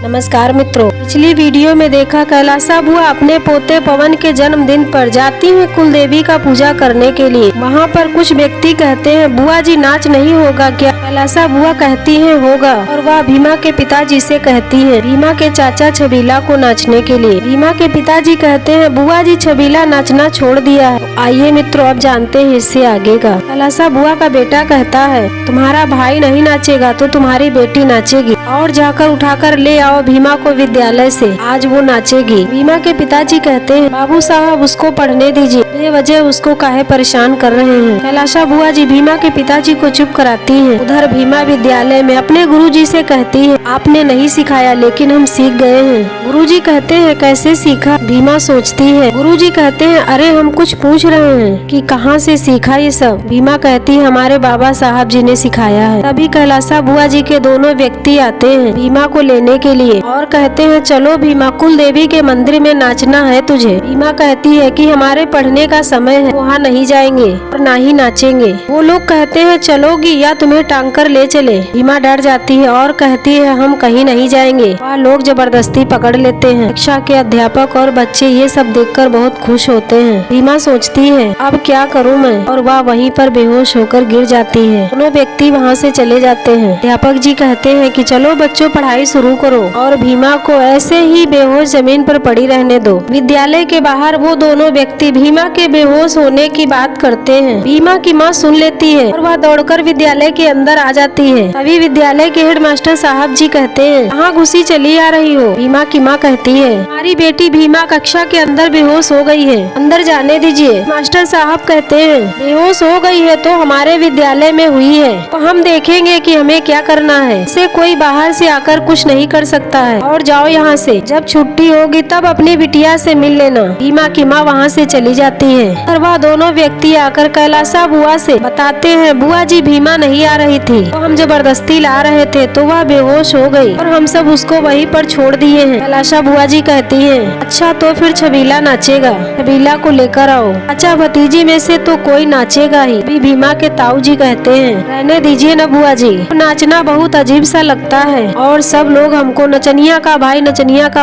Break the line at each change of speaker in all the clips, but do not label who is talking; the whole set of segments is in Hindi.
नमस्कार मित्रों, पिछली वीडियो में देखा कैलासा बुआ अपने पोते पवन के जन्मदिन पर जाती हैं कुलदेवी का पूजा करने के लिए। वहाँ पर कुछ व्यक्ति कहते हैं बुआ जी नाच नहीं होगा क्या? कैलासा बुआ कहती हैं होगा, और वह भीमा के पिताजी से कहती है भीमा के चाचा छबीला को नाचने के लिए। भीमा के पिताजी कहते हैं बुआ जी छबीला नाचना छोड़ दिया है। आइए मित्रों अब जानते हैं इससे आगे का। कैलासा बुआ का बेटा कहता है तुम्हारा भाई नहीं नाचेगा तो तुम्हारी बेटी नाचेगी, और जाकर उठाकर ले आओ भीमा को विद्यालय से, आज वो नाचेगी। भीमा के पिताजी कहते हैं बाबू साहब उसको पढ़ने दीजिए, बेवजह उसको काहे परेशान कर रहे हैं। कैलासा बुआ जी भीमा के पिताजी को चुप कराती हैं। उधर भीमा विद्यालय में अपने गुरुजी से कहती है आपने नहीं सिखाया लेकिन हम सीख गए हैं। गुरुजी कहते हैं कैसे सीखा? भीमा सोचती है। गुरुजी कहते हैं अरे हम कुछ पूछ रहे हैं कि कहाँ से सीखा ये सब। भीमा कहती है हमारे बाबा साहब जी ने सिखाया है। तभी कैलासा बुआ जी के दोनों व्यक्ति आते हैं भीमा को लेने के लिए और कहते हैं चलो भीमा कुल देवी के मंदिर में नाचना है तुझे। भीमा कहती है कि हमारे पढ़ने का समय है, वहाँ नहीं जाएंगे और ना ही नाचेंगे। वो लोग कहते हैं चलोगी या तुम्हें टांग कर ले चले। भीमा डर जाती है और कहती है हम कहीं नहीं जाएंगे। वह लोग जबरदस्ती पकड़ लेते हैं। कक्षा के अध्यापक और बच्चे ये सब देखकर बहुत खुश होते हैं। भीमा सोचती है अब क्या करूँ मैं, और वह वहीं पर बेहोश होकर गिर जाती है। दोनों व्यक्ति वहाँ से चले जाते हैं। अध्यापक जी कहते हैं कि चलो बच्चों पढ़ाई शुरू करो, और भीमा को ऐसे ही बेहोश जमीन पर पड़ी रहने दो। विद्यालय के बाहर वो दोनों व्यक्ति भीमा के बेहोश होने की बात करते हैं। भीमा की माँ सुन लेती है और वह दौड़कर विद्यालय के अंदर आ जाती है। तभी विद्यालय के हेडमास्टर साहब जी कहते हैं कहाँ घुसी चली आ रही हो? भीमा की माँ कहती है हमारी बेटी भीमा कक्षा के अंदर बेहोश हो गई है, अंदर जाने दीजिए। मास्टर साहब कहते हैं बेहोश हो गई है तो हमारे विद्यालय में हुई है, तो हम देखेंगे कि हमें क्या करना है। इसे कोई बाहर से आकर कुछ नहीं कर सकता है, और जाओ यहाँ से, जब छुट्टी होगी तब अपनी बिटिया से मिल लेना। भीमा की माँ वहाँ से चली जाती है और वह दोनों व्यक्ति आकर कैलासा बुआ से बताते हैं बुआ जी भीमा नहीं आ रही थी, तो हम जबरदस्ती ला रहे थे तो वह बेहोश हो गई और हम सब उसको वहीं पर छोड़ दिए हैं। कैलासा बुआ जी कहती है अच्छा तो फिर छबीला नाचेगा, छबीला को लेकर आओ। अच्छा भतीजी में से तो कोई नाचेगा ही। भी भीमा के ताऊ जी कहते हैं रहने दीजिए न बुआ जी, नाचना बहुत अजीब सा लगता है और सब लोग हमको नचनिया का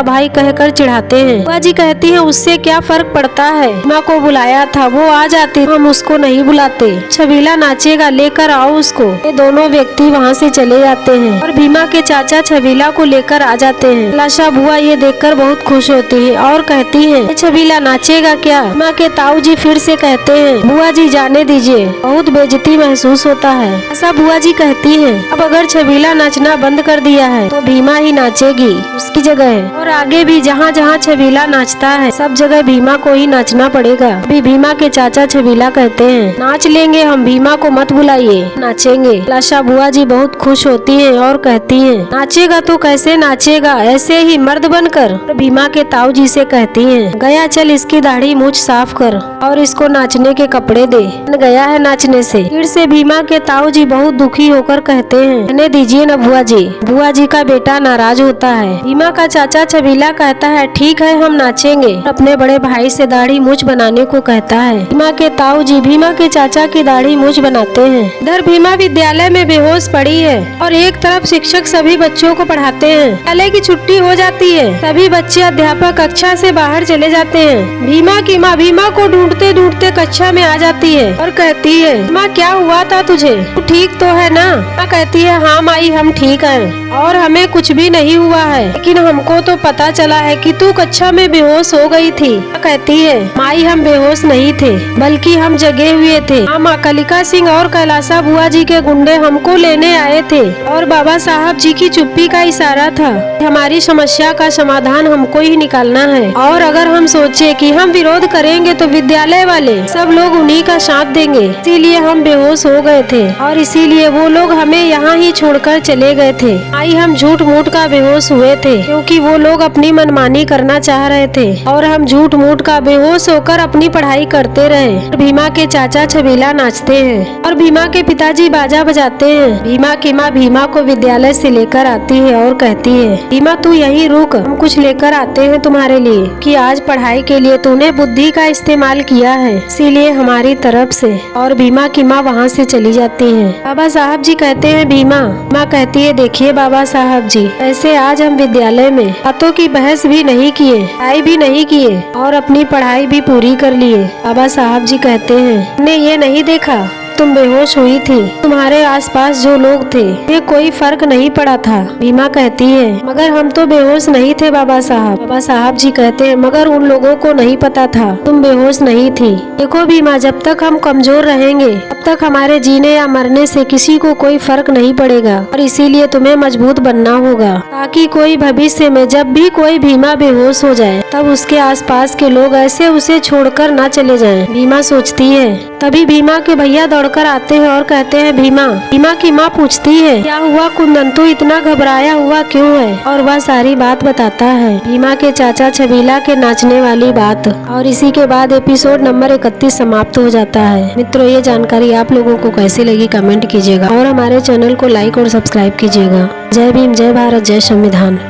भाई कहकर चिढ़ाते हैं। बुआ जी कहती है उससे क्या फर्क पड़ता है, भीमा को बुलाया था वो आ जाती, हम उसको नहीं बुलाते। छबीला नाचेगा, लेकर आओ उसको। ये दोनों व्यक्ति वहाँ से चले जाते हैं और भीमा के चाचा छबीला को लेकर आ जाते हैं। कैलासा बुआ ये देखकर बहुत खुश होती है और कहती है छबीला नाचेगा क्या? भीमा के ताऊ जी फिर से कहते हैं बुआ जी जाने दीजिए, बहुत बेइज्जती महसूस होता है। ऐसा बुआ जी कहती है अब अगर छबीला नाचना बंद कर दिया है तो भीमा ही नाचेगी उसकी जगह, और आगे भी जहाँ जहाँ छबीला नाचता है सब जगह भीमा को ही नाचना पड़ेगा। अभी भीमा के चाचा छबीला कहते हैं नाच लेंगे हम, भीमा को मत बुलाइए, नाचेंगे। कैलासा बुआ जी बहुत खुश होती हैं और कहती हैं नाचेगा तो कैसे नाचेगा, ऐसे ही मर्द बनकर। भीमा के ताऊ जी से कहती हैं गया चल इसकी दाढ़ी मूछ साफ कर और इसको नाचने के कपड़े दे, गया है नाचने से। फिर से भीमा के ताऊ जी बहुत दुखी होकर कहते हैं रहने दीजिए न बुआ जी। बुआ जी का बेटा नाराज होता है। भीमा का चाचा छबीला कहता है ठीक है हम नाचेंगे, अपने बड़े भाई से दाढ़ी मूछ बनाने को कहता है। भीमा के ताऊ जी भीमा के चाचा की दाढ़ी मूछ बनाते हैं। इधर भीमा विद्यालय में बेहोश पड़ी है और एक तरफ शिक्षक सभी बच्चों को पढ़ाते हैं। विद्यालय की छुट्टी हो जाती है, सभी बच्चे अध्यापक कक्षा से बाहर चले जाते हैं। भीमा की माँ भीमा को ढूंढते ढूंढते कक्षा में आ जाती है और कहती है माँ क्या हुआ था तुझे, तू ठीक तो है ना? माँ कहती है हाँ माई हम ठीक हैं और हमें कुछ भी नहीं हुआ है, लेकिन हमको तो पता चला है कि तू कक्षा में बेहोश हो गई थी। माँ कहती है माई हम बेहोश नहीं थे बल्कि हम जगे हुए थे। माँ कलिका सिंह और कैलासा बुआ जी के गुंडे हमको लेने आए थे और बाबा साहब जी की चुप्पी का इशारा था। हमारी समस्या का समाधान हमको ही निकालना है, और अगर हम सोचे कि हम विरोध करेंगे तो विद्यालय वाले सब लोग उन्हीं का साथ देंगे, इसीलिए हम बेहोश हो गए थे और इसीलिए वो लोग हमें यहाँ ही छोड़कर चले गए थे। आई हम झूठ मूठ का बेहोश हुए थे क्योंकि वो लोग अपनी मनमानी करना चाह रहे थे और हम झूठ मूठ का बेहोश होकर अपनी पढ़ाई करते रहे। भीमा के चाचा छबीला नाचते हैं और भीमा के पिताजी बाजा बजाते हैं। भीमा की माँ भीमा को विद्यालय से लेकर आती है और कहती है भीमा तू यहीं रुक, हम कुछ लेकर आते हैं तुम्हारे लिए कि आज पढ़ाई के लिए तूने बुद्धि का इस्तेमाल किया है, इसीलिए हमारी तरफ से। और भीमा की माँ वहाँ से चली जाती है। बाबा साहब जी कहते हैं भीमा कहती है, देखिए बाबा साहब जी, ऐसे आज हम विद्यालय में बातों की बहस भी नहीं किए, पढ़ाई भी नहीं किए और अपनी पढ़ाई भी पूरी कर लिए। बाबा साहब जी कहते हैं, हमने ये नहीं देखा तुम बेहोश हुई थी, तुम्हारे आसपास जो लोग थे ये कोई फर्क नहीं पड़ा था। भीमा कहती है, मगर हम तो बेहोश नहीं थे बाबा साहब। बाबा साहब जी कहते हैं, मगर उन लोगों को नहीं पता था तुम बेहोश नहीं थी। देखो भीमा, जब तक हम कमजोर रहेंगे तब तक हमारे जीने या मरने से किसी को कोई फर्क नहीं पड़ेगा, और इसीलिए तुम्हें मजबूत बनना होगा, ताकि कोई भविष्य में जब भी कोई भीमा बेहोश हो जाए तब उसके आसपास के लोग ऐसे उसे छोड़कर न चले जाएं। भीमा सोचती है। तभी भीमा के भैया दौड़कर आते हैं और कहते हैं, भीमा की माँ पूछती है, क्या हुआ कुंदंतु, इतना घबराया हुआ क्यों है? और वह सारी बात बताता है, भीमा के चाचा छबीला के नाचने वाली बात। और इसी के बाद एपिसोड नंबर 31 समाप्त हो जाता है। मित्रों, ये जानकारी आप लोगों को कैसी लगी कमेंट कीजिएगा और हमारे चैनल को लाइक और सब्सक्राइब कीजिएगा। जय भीम, जय भारत, जय संविधान।